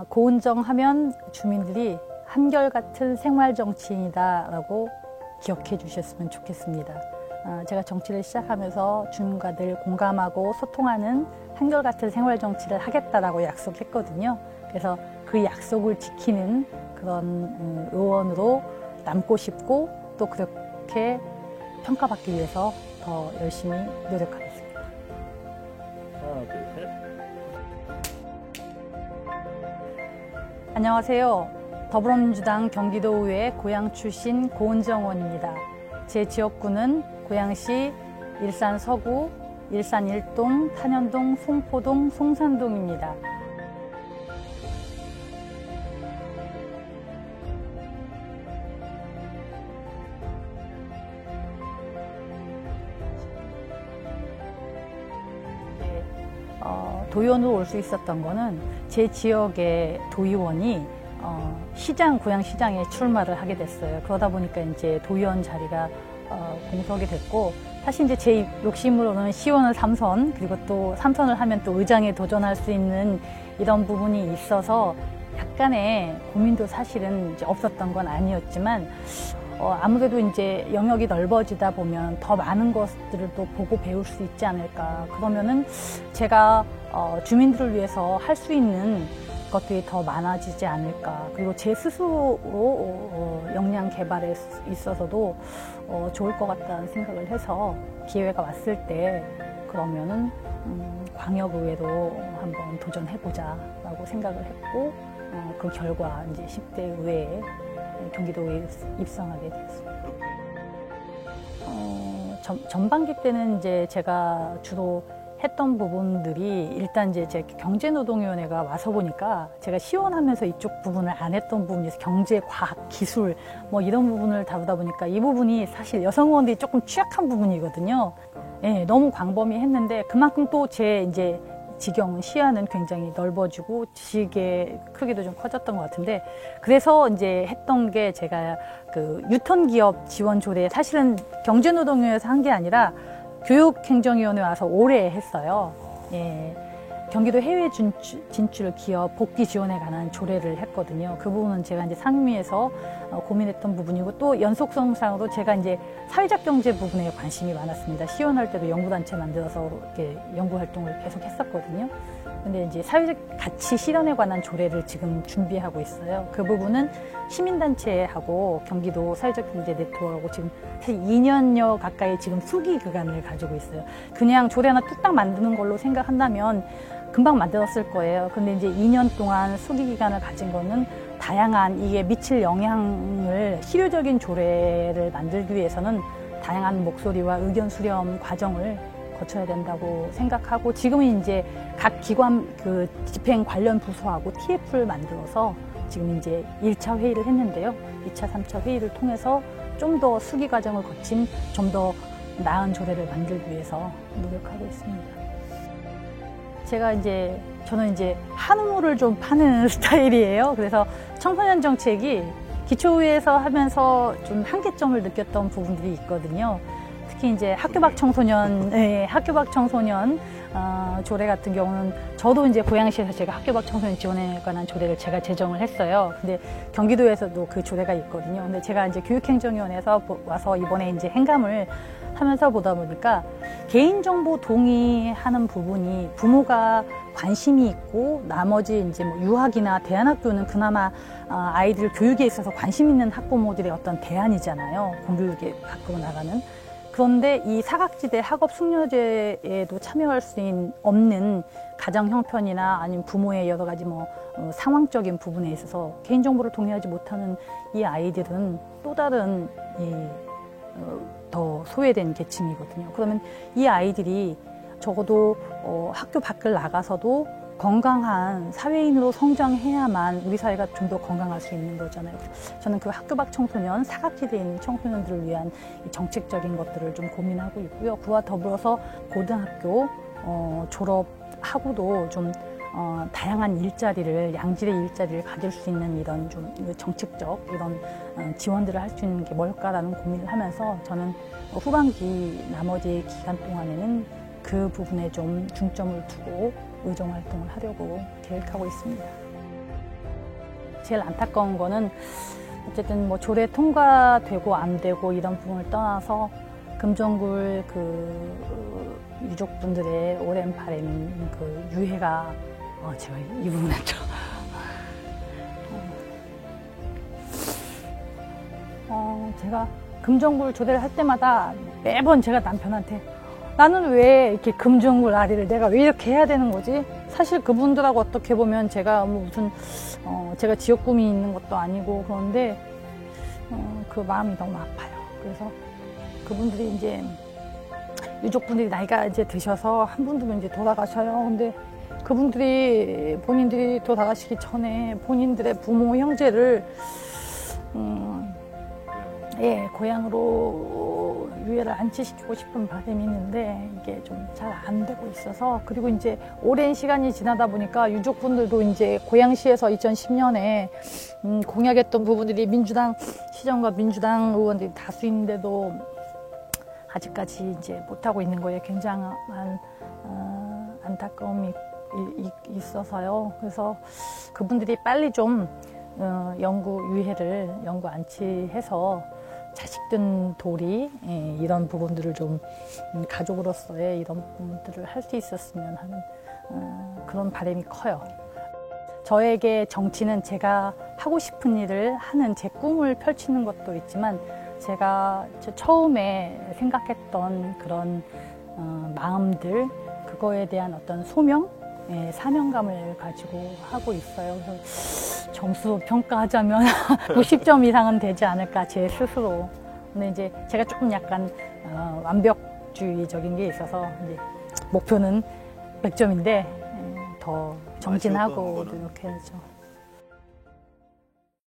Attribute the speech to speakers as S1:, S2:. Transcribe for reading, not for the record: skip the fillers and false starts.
S1: 고은정 하면 주민들이 한결같은 생활정치인이다라고 기억해 주셨으면 좋겠습니다. 제가 정치를 시작하면서 주민과 늘 공감하고 소통하는 한결같은 생활정치를 하겠다라고 약속했거든요. 그래서 그 약속을 지키는 그런 의원으로 남고 싶고 또 그렇게 평가받기 위해서 더 열심히 노력하겠습니다.
S2: 하나, 둘, 셋.
S1: 안녕하세요. 더불어민주당 경기도의회 고양 출신 고은정 의원입니다. 제 지역구는 고양시 일산 서구, 일산 1동, 탄현동, 송포동, 송산동입니다. 도의원으로 올 수 있었던 거는 제 지역의 도의원이 고양시장에 출마를 하게 됐어요. 그러다 보니까 이제 도의원 자리가 공석이 됐고, 사실 이제 제 욕심으로는 시의원을 3선, 그리고 또 3선을 하면 또 의장에 도전할 수 있는 이런 부분이 있어서 약간의 고민도 사실은 이제 없었던 건 아니었지만, 아무래도 이제 영역이 넓어지다 보면 더 많은 것들을 또 보고 배울 수 있지 않을까. 그러면은 제가 주민들을 위해서 할 수 있는 것들이 더 많아지지 않을까. 그리고 제 스스로 역량 개발에 있어서도 좋을 것 같다는 생각을 해서 기회가 왔을 때 그러면은 광역의회로 한번 도전해보자라고 생각을 했고, 그 결과 이제 10대 의회에 경기도에 입성하게 되었습니다. 전반기 때는 이제 제가 주로 했던 부분들이 일단 이제 제 경제노동위원회가 와서 보니까 제가 시원하면서 이쪽 부분을 안 했던 부분에서 경제, 과학, 기술 뭐 이런 부분을 다루다 보니까 이 부분이 사실 여성 의원들이 조금 취약한 부분이거든요. 예, 너무 광범위했는데 그만큼 또 제 이제 지경은 시야는 굉장히 넓어지고 지식의 크기도 좀 커졌던 것 같은데, 그래서 이제 했던 게 제가 그 유턴기업 지원 조례, 사실은 경제노동위원회에서 한 게 아니라 교육행정위원회 와서 올해 했어요. 예. 경기도 해외 진출 기업 복귀 지원에 관한 조례를 했거든요. 그 부분은 제가 이제 상임위에서 고민했던 부분이고, 또 연속성상으로 제가 이제 사회적 경제 부분에 관심이 많았습니다. 시연할 때도 연구단체 만들어서 이렇게 연구 활동을 계속 했었거든요. 근데 이제 사회적 가치 실현에 관한 조례를 지금 준비하고 있어요. 그 부분은 시민단체하고 경기도 사회적 경제 네트워크하고 지금 2년여 가까이 지금 수기 기간을 가지고 있어요. 그냥 조례 하나 뚝딱 만드는 걸로 생각한다면 금방 만들었을 거예요. 근데 이제 2년 동안 수기 기간을 가진 거는 다양한 이게 미칠 영향을 실효적인 조례를 만들기 위해서는 다양한 목소리와 의견 수렴 과정을 거쳐야 된다고 생각하고, 지금은 이제 각 기관 그 집행 관련 부서하고 TF를 만들어서 지금 이제 1차 회의를 했는데요. 2차, 3차 회의를 통해서 좀 더 수기 과정을 거친 좀 더 나은 조례를 만들기 위해서 노력하고 있습니다. 저는 이제 한우물을 좀 파는 스타일이에요. 그래서 청소년 정책이 기초의회에서 하면서 좀 한계점을 느꼈던 부분들이 있거든요. 특히 이제 학교 밖 청소년 조례 같은 경우는 저도 이제 고양시에서 제가 학교 밖 청소년 지원에 관한 조례를 제가 제정을 했어요. 근데 경기도에서도 그 조례가 있거든요. 근데 제가 이제 교육행정위원회에서 와서 이번에 이제 행감을 하면서 보다 보니까 개인정보 동의하는 부분이 부모가 관심이 있고, 나머지 이제 뭐 유학이나 대안학교는 그나마 아이들 교육에 있어서 관심 있는 학부모들의 어떤 대안이잖아요. 공교육에 밖으로 나가는. 그런데 이 사각지대 학업 숙려제에도 참여할 수 없는 가정 형편이나 아니면 부모의 여러 가지 상황적인 부분에 있어서 개인정보를 동의하지 못하는 이 아이들은 또 다른 더 소외된 계층이거든요. 그러면 이 아이들이 적어도 학교 밖을 나가서도 건강한 사회인으로 성장해야만 우리 사회가 좀 더 건강할 수 있는 거잖아요. 저는 그 학교 밖 청소년, 사각지대에 있는 청소년들을 위한 정책적인 것들을 좀 고민하고 있고요. 그와 더불어서 고등학교 졸업하고도 좀 다양한 일자리를, 양질의 일자리를 가질 수 있는 이런 좀 정책적 이런 지원들을 할 수 있는 게 뭘까라는 고민을 하면서 저는 후반기 나머지 기간 동안에는 그 부분에 좀 중점을 두고 의정 활동을 하려고 계획하고 있습니다. 제일 안타까운 거는 어쨌든 뭐 조례 통과되고 안 되고 이런 부분을 떠나서 금정굴 유족분들의 오랜 바람 유해가 제가 이 부분에 좀 제가 금정굴 조례를 할 때마다 매번 제가 남편한테 나는 왜 이렇게 금정굴 아리를 내가 왜 이렇게 해야 되는 거지? 사실 그분들하고 어떻게 보면 제가 뭐 무슨 제가 지역구미 있는 것도 아니고 그런데 그 마음이 너무 아파요. 그래서 그분들이 이제 유족분들이 나이가 이제 드셔서 한 분들은 이제 돌아가셔요. 근데 그분들이 본인들이 돌아가시기 전에 본인들의 부모 형제를 고향으로 유해를 안치시키고 싶은 바람이 있는데 이게 좀 잘 안 되고 있어서 그리고 이제 오랜 시간이 지나다 보니까 유족분들도 이제 고양시에서 2010년에 공약했던 부분들이 민주당 시정과 민주당 의원들이 다수인데도 아직까지 이제 못하고 있는 거에 굉장한 안타까움이 있어서요. 그래서 그분들이 빨리 좀 영구 안치해서 자식든 돌이 이런 부분들을 좀 가족으로서의 이런 부분들을 할 수 있었으면 하는 그런 바람이 커요. 저에게 정치는 제가 하고 싶은 일을 하는 제 꿈을 펼치는 것도 있지만 제가 처음에 생각했던 그런 마음들 그거에 대한 어떤 소명, 사명감을 가지고 하고 있어요. 그래서 점수 평가하자면 90점 이상은 되지 않을까 제 스스로. 근데 이제 제가 조금 약간 완벽주의적인 게 있어서 이제 목표는 100점인데 더 정진하고 노력해야죠.